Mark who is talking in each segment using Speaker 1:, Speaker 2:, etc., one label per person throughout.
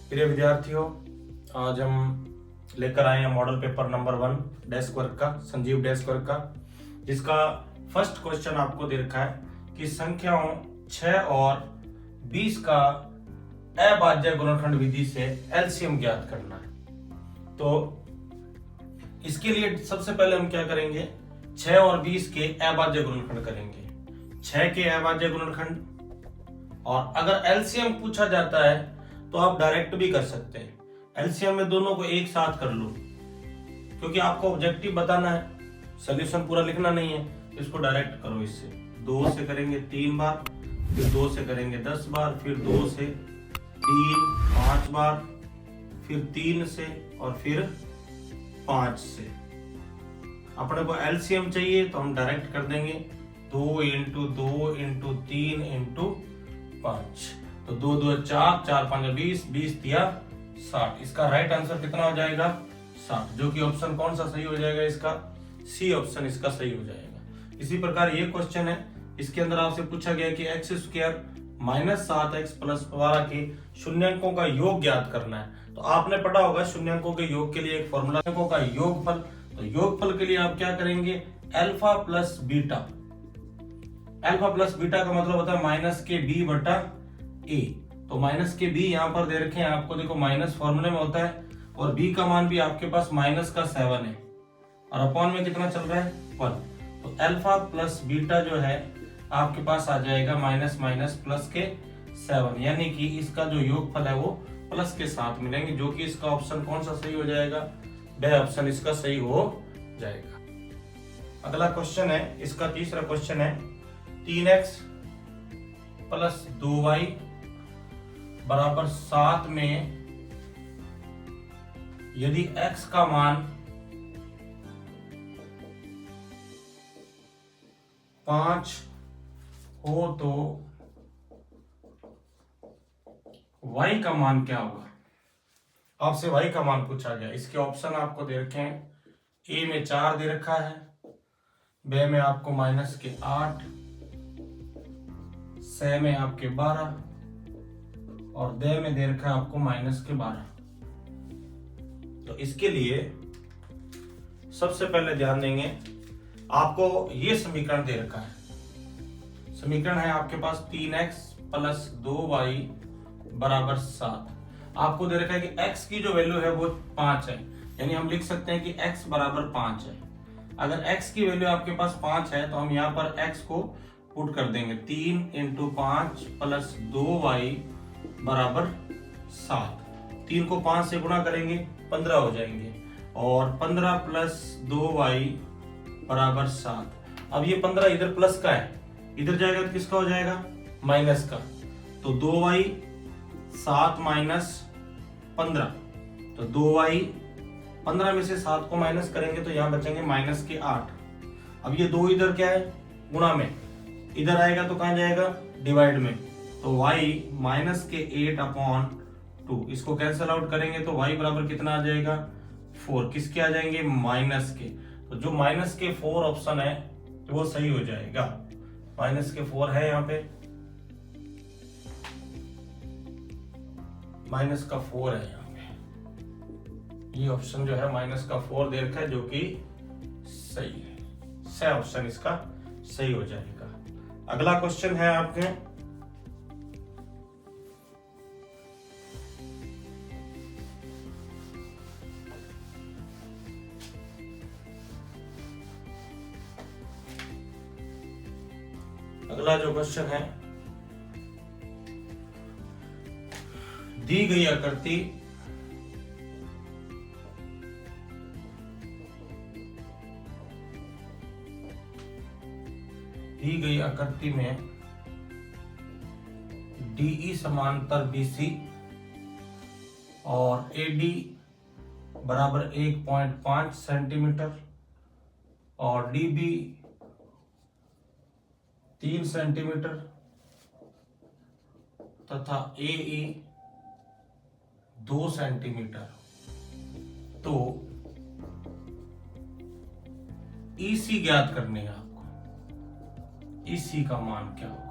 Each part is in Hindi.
Speaker 1: प्रिय विद्यार्थियों, आज हम लेकर आए हैं model paper number 1 desk work का, संजीव डेस्क वर्क का, जिसका फर्स्ट क्वेश्चन आपको दे रखा है कि संख्याओं 6 और 20 का अभाज्य गुणनखंड विधि से एलसीएम ज्ञात करना है। तो इसके लिए सबसे पहले हम क्या करेंगे, 6 और 20 के अभाज्य गुणनखंड करेंगे। 6 के अभाज्य गुणनखंड, और अगर एलसीएम पूछा जाता है तो आप डायरेक्ट भी कर सकते हैं। एलसीएम में दोनों को एक साथ कर लो, क्योंकि आपको ऑब्जेक्टिव बताना है, सॉल्यूशन पूरा लिखना नहीं है। इसको डायरेक्ट करो। इससे 2 से करेंगे 3 बार, फिर 2 से करेंगे 10 बार, फिर 2 से 3 5 बार, फिर 3 से और फिर 5 से। अपने को एलसीएम चाहिए तो हम डायरेक्ट कर देंगे 2 इंटू 2 इंटू 3 इंटू 5। तो 2 2 4, 4 5 20, 20 दिया 60। इसका राइट आंसर कितना हो जाएगा? 60, जो कि ऑप्शन कौन सा सही हो जाएगा? इसका सी ऑप्शन इसका सही हो जाएगा। इसी प्रकार ये क्वेश्चन है, इसके अंदर आपसे पूछा गया कि x square minus 7x plus 12 के शून्यांकों का योग ज्ञात करना है। तो आपने पढ़ा होगा शून्यांकों के योग के लिए एक फॉर्मूला का योगफल। तो योगफल के लिए आप क्या करेंगे? Alpha plus beta. Alpha plus beta का मतलब होता है माइनस के बी बटा ए। तो माइनस के बी यहाँ पर दे रखे हैं आपको, देखो माइनस फॉर्मूले में होता है, और बी का मान भी आपके पास माइनस का 7 है, और अपॉन में कितना चल रहा है? 1। तो अल्फा प्लस बीटा जो है आपके पास आ जाएगा माइनस माइनस प्लस के 7, यानी कि इसका जो योगफल है वो प्लस के साथ मिलेंगे, जो कि इसका ऑप्शन कौन सा सही हो जाएगा? वह ऑप्शन इसका सही हो जाएगा। अगला क्वेश्चन है, इसका तीसरा क्वेश्चन है 3x प्लस 2y बराबर 7 में यदि x का मान 5 हो तो y का मान क्या होगा? आपसे y का मान पूछा गया। इसके ऑप्शन आपको दे रखे हैं, a में 4 दे रखा है, b में आपको माइनस के 8, c में आपके 12 और d में दे रखा है आपको माइनस के 12। तो इसके लिए सबसे पहले ध्यान देंगे, आपको ये समीकरण दे रखा है। समीकरण है आपके पास 3x प्लस 2y बराबर 7। आपको दे रखा है कि x की जो वैल्यू है वो 5 है, यानी हम लिख सकते हैं कि x बराबर 5 है। अगर x की वैल्यू आपके पास 5 है तो हम यहाँ पर x को पुट कर देंगे, 3 इंटू 5 प्लस 2y बराबर 7। 3 को 5 से गुणा करेंगे 15 हो जाएंगे, और 15 प्लस 2y बराबर 7। अब ये 15 इधर प्लस का है, इधर जाएगा तो किसका हो जाएगा? माइनस का। तो 2y 7 माइनस 15, तो 2y 15 में से 7 को माइनस करेंगे तो यहाँ बचेंगे माइनस के 8। अब ये 2 इधर क्या है? गुणा में, इधर आएगा तो कहाँ जाएगा? डिवाइड में। तो y माइनस के 8 अपॉन 2, इसको कैंसिल आउट करेंगे तो y बराबर कितना आ जाएगा? 4। किसके आ जाएंगे? माइनस के। तो जो माइनस के 4 ऑप्शन है वो सही हो जाएगा। माइनस के 4 है यहाँ पे, माइनस का 4 है यहाँ पे। ये ऑप्शन जो है माइनस का 4 दे रखा है, जो कि सही है। स ऑप्शन इसका सही हो जाएगा। अगला क्वेश्चन है आपके, अगला जो क्वेश्चन है, दी गई आकृति में DE समांतर BC और AD बराबर 1.5 सेंटीमीटर और DB 3 सेंटीमीटर तथा AE 2 सेंटीमीटर। तो EC ज्ञात करने है आपको, EC का मान क्या होगा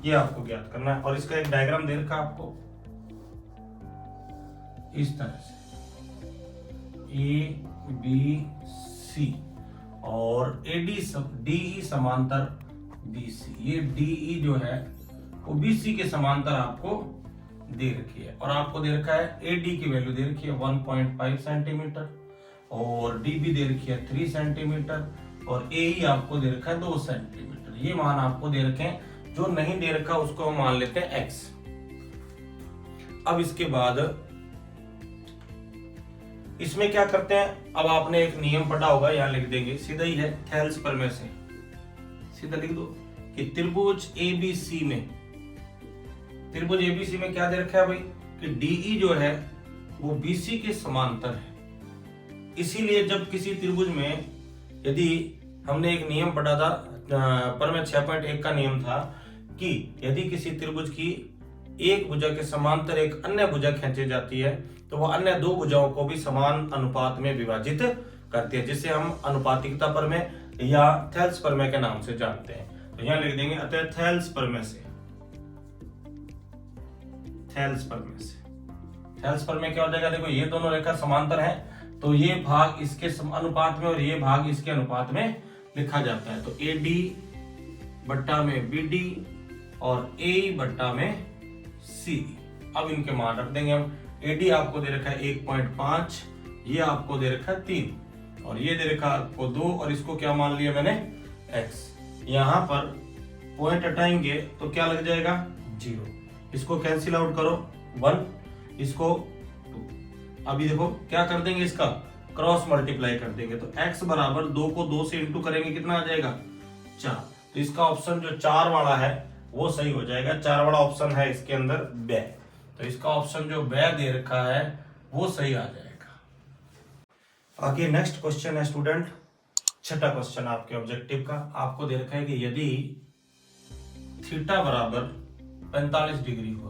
Speaker 1: ये आपको ज्ञात करना है। और इसका एक डायग्राम दे रखा आपको, इस तरह से ABC और DE समांतर BC। ये DE जो है वो BC के समांतर आपको दे रखी है और आपको दे रखा है AD की वैल्यू दे रखी है 1.5 सेंटीमीटर और DB दे रखी है 3 सेंटीमीटर और AE आपको दे रखा है 2 सेंटीमीटर। ये मान आपको दे रखे हैं। जो नहीं दे रखा उसको हम मान लेते हैं X। अब इसके बाद इसमें क्या करते हैं, अब आपने एक नियम पढ़ा होगा, यहां लिख देंगे, सीधा ही है, थेल्स प्रमेय से सीधा लिख दो कि त्रिभुज ABC में क्या दे रखा है भाई कि DE जो है वो BC के समांतर है। इसीलिए जब किसी त्रिभुज में, यदि हमने एक नियम पढ़ा था प्रमेय 6.1 का नियम था कि यदि किसी त्रिभुज की एक भुजा के समांतर एक अन्य भुजा खींची जाती है तो वह अन्य दो भुजाओं को भी समान अनुपात में विभाजित करती है, जिसे हम अनुपातिकता प्रमेय या थेल्स प्रमेय के नाम से जानते हैं। तो यहां लिख देंगे अतः थेल्स प्रमेय से क्या हो जाएगा, देखो ये दोनों रेखा समांतर है तो ये भाग इसके अनुपात में और ये भाग इसके अनुपात में लिखा जाता है। तो AD बट्टा में BD और AE बट्टा में CD। अब इनके मान रख देंगे हम। AD आपको दे रखा है 1.5, ये आपको दे रखा है 3 और ये दे रखा है आपको 2 और इसको क्या मान लिया मैंने X। यहां पर पॉइंट हटाएंगे तो क्या लग जाएगा 0, इसको कैंसिल आउट करो 1, इसको 2। अभी देखो क्या कर देंगे, इसका क्रॉस मल्टीप्लाई कर देंगे तो X बराबर 2 को 2 से इंटू करेंगे, कितना आ जाएगा 4। तो इसका ऑप्शन जो 4 वाला है वो सही हो जाएगा। 4 वाला ऑप्शन है इसके अंदर ब, तो इसका ऑप्शन जो ब दे रखा है वो सही आ जाएगा। आगे नेक्स्ट क्वेश्चन है स्टूडेंट, छठा क्वेश्चन आपके ऑब्जेक्टिव का। आपको दे रखा है कि यदि थीटा बराबर 45 डिग्री हो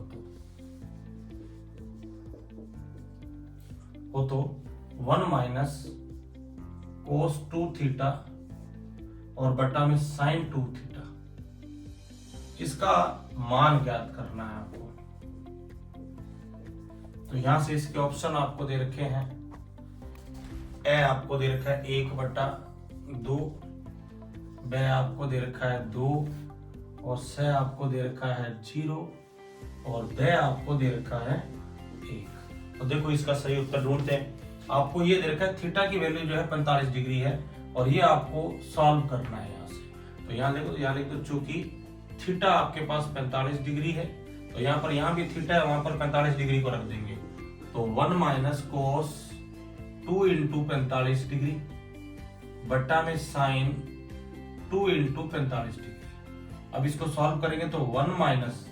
Speaker 1: तो 1 माइनस कोस 2 थीटा और बटा में साइन 2 थीटा, इसका मान ज्ञात करना है आपको। तो यहां से इसके ऑप्शन आपको दे रखे हैं। ए आपको दे रखा है 1/2, ब आपको दे रखा है 2 और स आपको दे रखा है 0 और द आपको दे रखा है 1। तो देखो इसका सही उत्तर ढूंढते हैं। आपको ये दे रखा है थीटा की वैल्यू जो है 45 डिग्री है और ये आपको सॉल्व करना है यहाँ से। तो यहाँ देखो, यहाँ लिख दो, चूंकि थीटा आपके पास 45 डिग्री है तो यहाँ भी थीटा है, वहां पर 45 डिग्री को रख देंगे। तो 1 माइनस कोस 2 इंटू 45 डिग्री बट्टा में साइन 2 इंटू 45 डिग्री। अब इसको सॉल्व करेंगे तो 1 माइनस,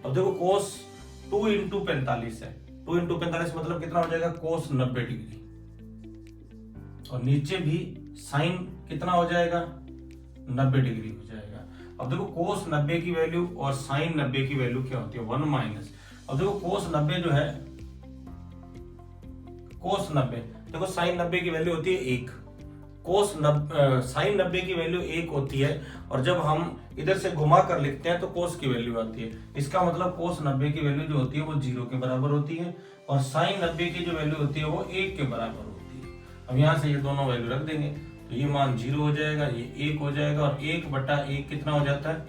Speaker 1: अब देखो कोस 2 इंटू 45 है, 2 इंटू 45 मतलब कितना हो जाएगा कोस 90 डिग्री और नीचे भी साइन कितना हो जाएगा 90 डिग्री हो जाएगा। अब देखो कोस 90 की वैल्यू और साइन 90 की वैल्यू क्या होती है 1 माइनस। अब देखो कोस 90 जो है, कोस 90 देखो साइन 90 की वैल्यू होती है 1, साइन 90 की वैल्यू 1 होती है और जब हम इधर से घुमा कर लिखते हैं तो कोस की वैल्यू आती है। इसका मतलब कोस 90 की वैल्यू जो होती है वो 0 के बराबर होती है और साइन 90 की जो वैल्यू होती है वो 1 के बराबर होती है। अब यहाँ से ये दोनों वैल्यू रख देंगे तो ये मान 0 हो जाएगा, ये 1 हो जाएगा और 1/1 कितना हो जाता है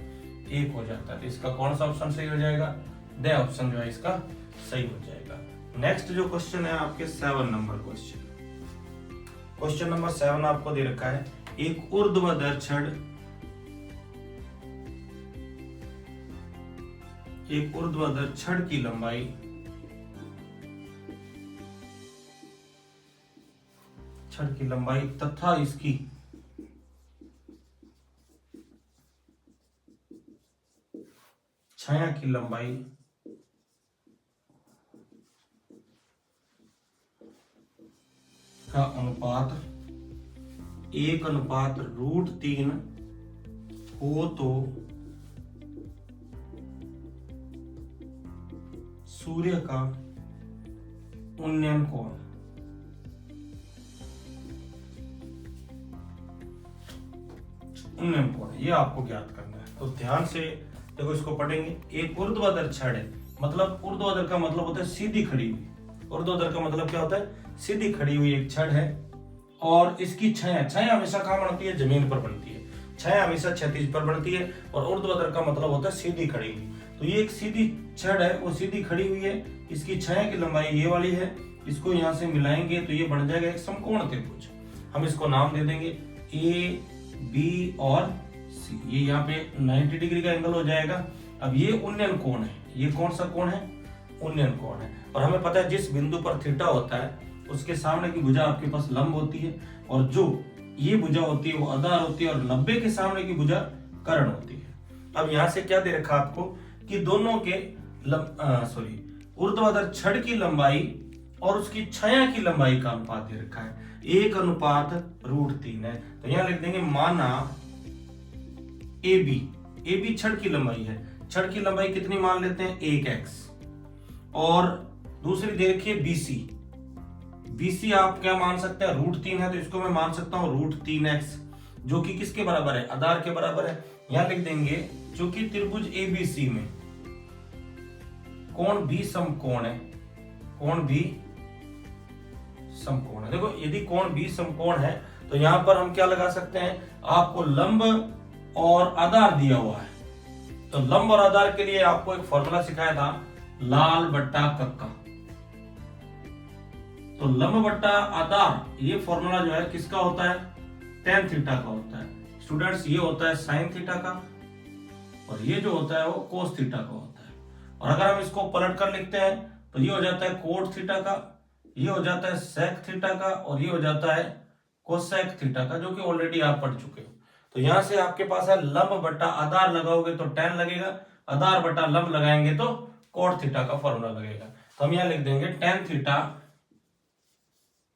Speaker 1: 1 हो जाता है। तो इसका कौन सा ऑप्शन सही हो जाएगा, द ऑप्शन जो है इसका सही हो जाएगा। नेक्स्ट जो क्वेश्चन है आपके 7 नंबर क्वेश्चन, क्वेश्चन नंबर 7 आपको दे रखा है एक ऊर्ध्वाधर छड़ की लंबाई तथा इसकी छाया की लंबाई का अनुपात 1/√3 हो तो सूर्य का उन्नयन कोण ये आपको ज्ञात करना है। तो ध्यान से देखो, इसको पढ़ेंगे। एक ऊर्ध्वाधर छड़ है, मतलब ऊर्ध्वाधर का मतलब होता है सीधी खड़ी हुई ऊर्ध्वाधर का मतलब क्या होता है, सीधी खड़ी हुई एक छड़ है और इसकी छाया हमेशा कहाँ बनती है, जमीन पर बनती है। छाया हमेशा क्षैतिज पर बनती है और ऊर्ध्वाधर का मतलब होता है सीधी खड़ी हुई। तो ये एक सीधी छड़ है, वो सीधी खड़ी हुई है, इसकी छाया की लंबाई ये वाली है, इसको यहाँ से मिलाएंगे तो ये बन जाएगा एक समकोण त्रिभुज। हम इसको नाम दे देंगे ए बी और सी। ये यहाँ पे 90 डिग्री का एंगल हो जाएगा। अब ये उन्नयन कोण है, ये कौन सा कोण है, उन्नयन कोण है। और हमें पता है जिस बिंदु पर थीटा होता है उसके सामने की भुजा आपके पास लंब होती है और जो ये भुजा होती है वो आधार होती है और 90 के सामने की भुजा कर्ण होती है। अब यहाँ से क्या दे रखा आपको कि दोनों के ऊर्ध्वाधर छड़ की लंबाई और उसकी छाया की लंबाई का अनुपात दे रखा है 1:√3 है। तो यहाँ लिख देंगे माना AB छड़ की लंबाई है, छड़ की लंबाई कितनी मान लेते हैं 1x, और दूसरी दे रखी है BC आप क्या मान सकते हैं, √3 है तो इसको मैं मान सकता हूं √3x, जो कि किसके बराबर है, आधार के बराबर है। यहां लिख देंगे चूंकि त्रिभुज ABC में कोण B समकोण है, कोण B समकोण है। देखो यदि कोण B समकोण है तो यहां पर हम क्या लगा सकते हैं, आपको लंब और आधार दिया हुआ है, तो लंब और आधार के लिए आपको एक फॉर्मूला सिखाया था लाल बट्टा कक्का। तो लंब बट्टा आधार ये फॉर्मूला जो है किसका होता है, tan थीटा का होता है। स्टूडेंट्स ये होता है sin थीटा का और ये जो होता है वो cos थीटा का होता है। और अगर हम इसको पलट कर लिखते हैं तो ये हो जाता है cot थीटा का, ये हो जाता है sec थीटा का और ये हो जाता है cosec थीटा का, जो कि ऑलरेडी आप पढ़ चुके हो। तो यहां से आपके पास है लंब बट्टा आधार लगाओगे तो tan लगेगा, आधार बट्टा लंब लगाएंगे तो cot थीटा का फॉर्मूला लगेगा। तो हम यहां लिख देंगे tan थीटा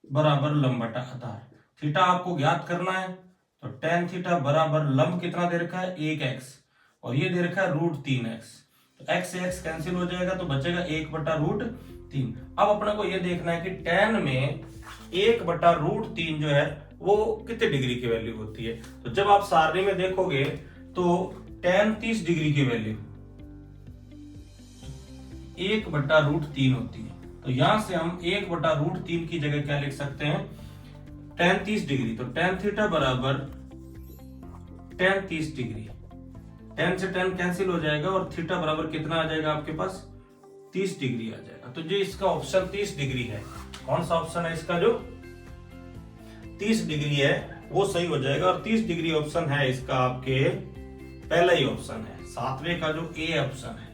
Speaker 1: बराबर लंब बटा आधार। थीटा आपको ज्ञात करना है तो tan थीटा बराबर लंब कितना दे रखा है 1x और ये दे रखा है √3x। तो x से x कैंसिल हो जाएगा तो बचेगा 1/√3। अब अपने को ये देखना है कि tan में 1/√3 जो है वो कितने डिग्री की वैल्यू होती है। तो जब आप सारणी में देखोगे तो tan 30 डिग्री की वैल्यू 1/√3 होती है। तो यहां से हम 1/√3 की जगह क्या लिख सकते हैं, tan 30 डिग्री। तो tan थीटा बराबर tan 30 डिग्री, tan से tan कैंसिल हो जाएगा और थीटा बराबर कितना आ जाएगा आपके पास 30 डिग्री आ जाएगा। तो जो इसका ऑप्शन 30 डिग्री है, कौन सा ऑप्शन है इसका, जो 30 डिग्री है वो सही हो जाएगा। और 30 डिग्री ऑप्शन है इसका आपके पहला ही ऑप्शन है, 7वें का जो ए ऑप्शन है,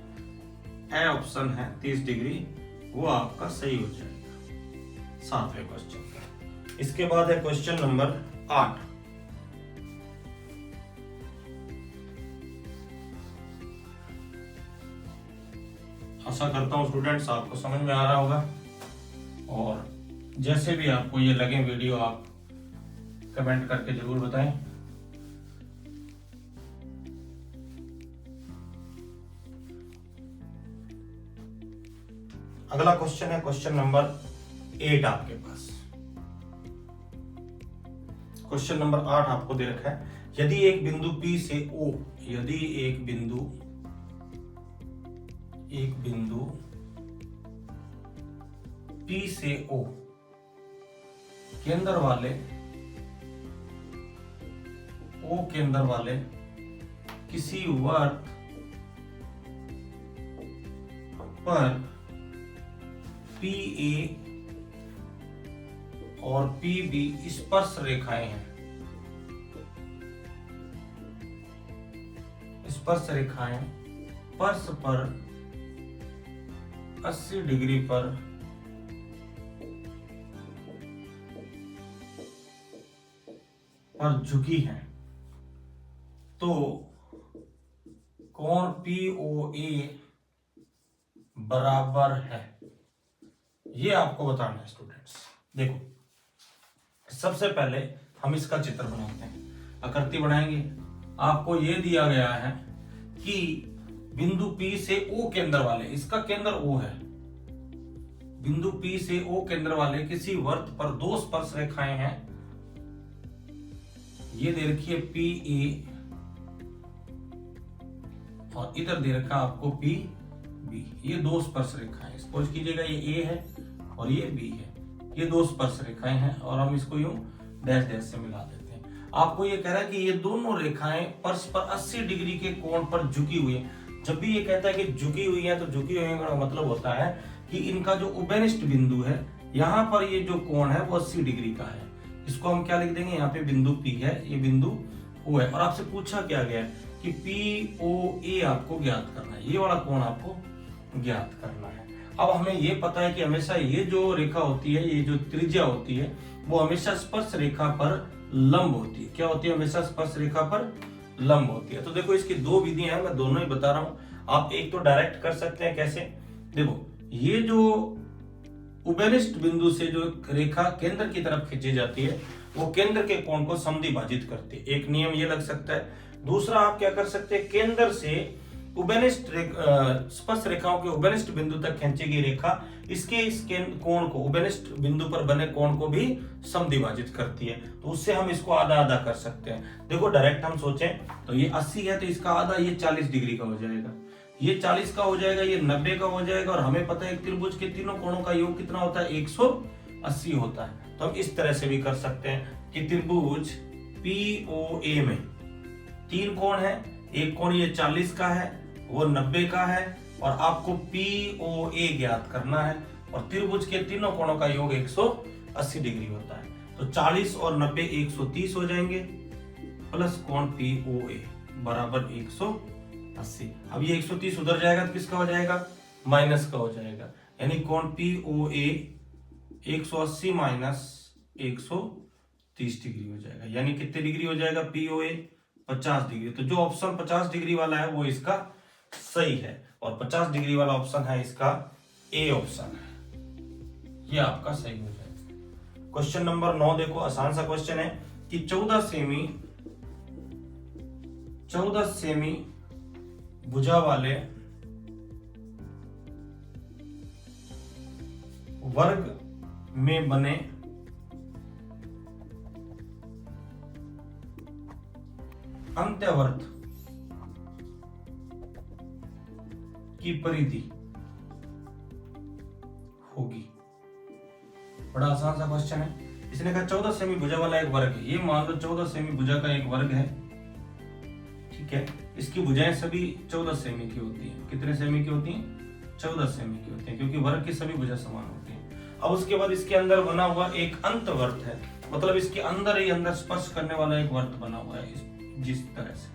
Speaker 1: ए ऑप्शन है 30 डिग्री, वो आपका सही हो जाएगा 7वें क्वेश्चन का। इसके बाद है क्वेश्चन नंबर 8। आशा करता हूं स्टूडेंट्स आपको समझ में आ रहा होगा, और जैसे भी आपको ये लगे वीडियो आप कमेंट करके जरूर बताएं। अगला क्वेश्चन है क्वेश्चन नंबर 8 आपके पास। क्वेश्चन नंबर 8 आपको दे रखा है, यदि एक बिंदु P से O, यदि एक बिंदु P से O केंद्र वाले किसी वृत्त पर PA और PB स्पर्श रेखाएं हैं, स्पर्श रेखाएं परस्पर 80 डिग्री पर झुकी हैं, तो कोण POA बराबर है। ये आपको बताना है स्टूडेंट्स। देखो सबसे पहले हम इसका चित्र बनाते हैं, आकृति बनाएंगे। आपको ये दिया गया है कि बिंदु P से O केंद्र वाले, इसका केंद्र O है, बिंदु P से O केंद्र वाले किसी वृत्त पर दो स्पर्श रेखाएं हैं। ये दे रखी है PA और इधर दे रखा आपको PB। ये दो स्पर्श रेखाएं, सपोज कीजिएगा ये A है और ये बी है। ये दो स्पर्श रेखाएं हैं और हम इसको यूं डैश डैश से मिला देते हैं। आपको ये कह रहा है कि ये दोनों रेखाएं परस्पर 80 डिग्री के कोण पर झुकी हुई है। जब भी ये कहता है कि झुकी हुई है तो झुकी हुई का मतलब होता है कि इनका जो उभयनिष्ठ बिंदु है, यहाँ पर ये जो कोण है वो 80 डिग्री का है। इसको हम क्या लिख देंगे, यहाँ पे बिंदु P है, ये बिंदु O है। और आपसे पूछा क्या गया कि POA आपको ज्ञात करना है, ये वाला कोण आपको ज्ञात करना है। अब हमें ये पता है कि हमेशा ये जो रेखा होती है, ये जो त्रिज्या होती है, वो हमेशा स्पर्श रेखा पर लंब होती है। क्या होती है? हमेशा स्पर्श रेखा पर लंब होती है। तो देखो इसकी दो विधियां हैं, मैं दोनों ही बता रहा हूं। आप एक तो डायरेक्ट कर सकते हैं, कैसे? देखो ये जो उभयनिष्ठ बिंदु से जो रेखा केंद्र की तरफ खींची जाती है, वो केंद्र के कोण को समद्विभाजित करती है। एक नियम ये लग सकता है। दूसरा आप क्या कर सकते हैं, केंद्र से उभयनिष्ठ स्पर्श रेखाओं के उभयनिष्ठ बिंदु तक खींची गई रेखा इसके इस कोण को, उभयनिष्ठ बिंदु पर बने कोण को भी समद्विभाजित करती है। तो उससे हम इसको आधा आधा कर सकते हैं। देखो डायरेक्ट हम सोचें तो ये 80 है तो इसका आधा ये 40 डिग्री का हो जाएगा, ये 40 का हो जाएगा, ये 90 का हो जाएगा। और हमें पता है त्रिभुज के तीनों कोणों का योग कितना होता है? 180 होता है। तो हम इस तरह से भी कर सकते हैं कि त्रिभुज POA में 3 कोण है, एक कोण ये 40 का है, वो 90 का है, और आपको POA ज्ञात करना है। और त्रिभुज के तीनों कोणों का योग 180 डिग्री होता है। तो 40 और 90 130 हो जाएंगे, प्लस कोण POA बराबर 180। अब ये 130 उधर जाएगा तो किसका हो जाएगा? माइनस का हो जाएगा। यानी कोण POA 180 माइनस 130 डिग्री हो जाएगा। यानी कितने डिग्री हो जाएगा? POA 50 degree. तो जो ऑप्शन 50 डिग्री वाला है वो इसका सही है, और 50 डिग्री वाला ऑप्शन है इसका A ऑप्शन है, ये आपका सही हो जाएगा। क्वेश्चन नंबर 9 देखो, आसान सा क्वेश्चन है कि 14 सेमी भुजा वाले वर्ग में बने अंत्यवर्त की परिधि होगी। बड़ा आसान सा क्वेश्चन है। इसने कहा 14 सेमी भुजा वाला एक वर्ग है। ये मान लो 14 सेमी भुजा का एक वर्ग है, ठीक है। इसकी भुजाएं सभी 14 सेमी की होती हैं। कितने सेमी की होती हैं? 14 सेमी की होती हैं, क्योंकि वर्ग की सभी भुजा समान होती हैं। अब उसके बाद इसके अंदर बना हुआ एक अंतवर्त है, मतलब इसके अंदर ही अंदर स्पर्श करने वाला एक वर्त बना हुआ है। जिस तरह से,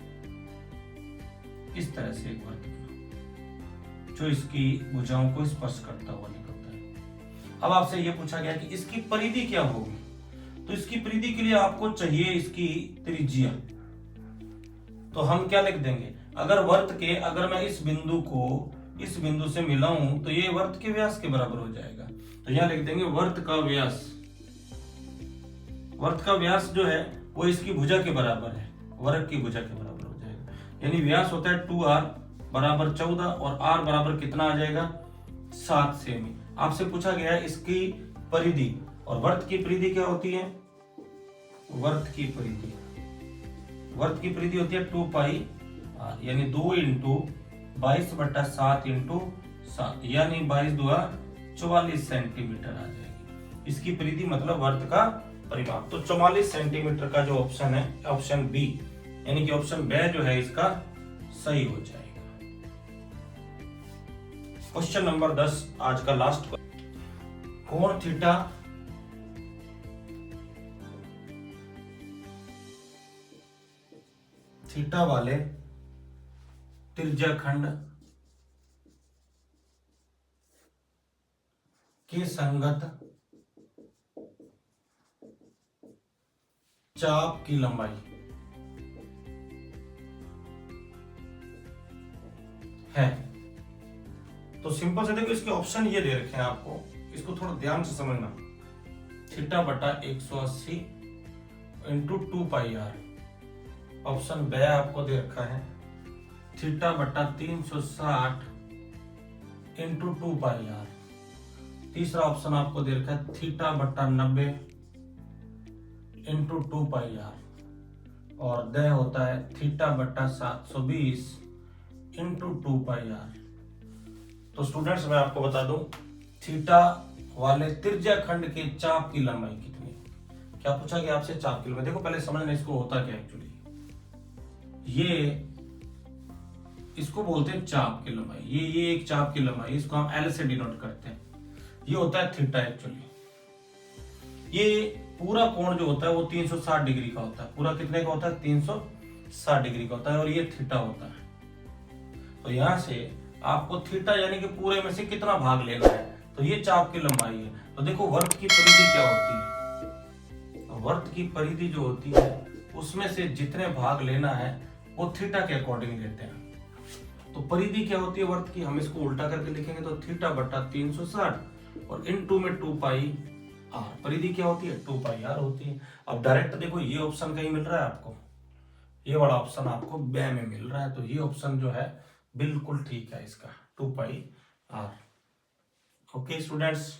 Speaker 1: इस तरह से एक वर्त बना जो इसकी भुजाओं को स्पर्श करता हुआ निकलता है। अब आपसे यह पूछा गया कि इसकी परिधि क्या होगी। तो इसकी परिधि के लिए आपको चाहिए इसकी त्रिज्या। तो हम क्या लिख देंगे, अगर वर्त के, अगर मैं इस बिंदु को इस बिंदु से मिलाऊं तो ये वर्त के व्यास के बराबर हो जाएगा। तो यहां लिख देंगे वर्त का व्यास। वर्त का व्यास जो है वो इसकी भुजा के बराबर है, वर्ग की भुजा के बराबर हो जाएगा। यानी व्यास होता है 2r बराबर 14 और r बराबर कितना आ जाएगा? 7 सेमी। आपसे पूछा गया है इसकी परिधि, और वर्त की परिधि क्या होती है? वर्त की परिधि होती है 2 पाई r, यानी 2 इंटू 22/7 इंटू 7, यानी 22 दूना 44 सेंटीमीटर आ जाएगी इसकी परिधि, मतलब वर्त का परिमाप। तो 44 सेंटीमीटर का जो ऑप्शन है, ऑप्शन बी, यानी कि ऑप्शन बी जो है इसका सही हो जाएगा। क्वेश्चन नंबर 10 आज का लास्ट। कोण थीटा वाले त्रिज्याखंड के संगत चाप की लंबाई है। तो सिंपल से देखो, इसके ऑप्शन ये दे रखे हैं आपको, इसको थोड़ा ध्यान से समझना। थीटा बटा 180 into 2 pi R, option B आपको दे रखा है थीटा बटा 360 इंटू 2 पाई आर। तीसरा ऑप्शन आपको दे रखा है थीटा बटा 90 इंटू 2 पाई आर, और द होता है थीटा बटा 720 इंटू 2 पाई आर। तो स्टूडेंट्स मैं आपको बता दूं, थीटा वाले त्रिज्या खंड के चाप की लंबाई कितनी। क्या पूछा गया आपसे? चाप की लंबाई। देखो पहले समझना इसको होता क्या एक्चुअली। ये इसको बोलते हैं चाप की लंबाई। ये एक चाप की लंबाई, इसको हम एल से डिनोट करते हैं। ये होता है थीटा एक्चुअली। ये पूरा कोण जो होता है वो 360 डिग्री का होता है। पूरा कितने का होता है? 360 डिग्री का होता है, और ये थीटा होता है। तो यहां से आपको थीटा यानी कि पूरे में से कितना भाग लेना है, तो ये चाप की लंबाई है। तो देखो वर्त की परिधि क्या होती है? वर्त की परिधि जो होती है उसमें से जितने भाग लेना है वो थीटा के अकॉर्डिंग लेते हैं। तो परिधि क्या होती है वर्त की? हम इसको उल्टा करके लिखेंगे तो थीटा बटा 360 और इनटू में 2 पाई आर। परिधि क्या होती है? 2 पाई आर होती है। अब डायरेक्ट देखो ये ऑप्शन कहीं मिल रहा है आपको, ये वाला ऑप्शन आपको ब में मिल रहा है, तो ये ऑप्शन जो है बिल्कुल ठीक है इसका, 2 पाई आर। Okay students.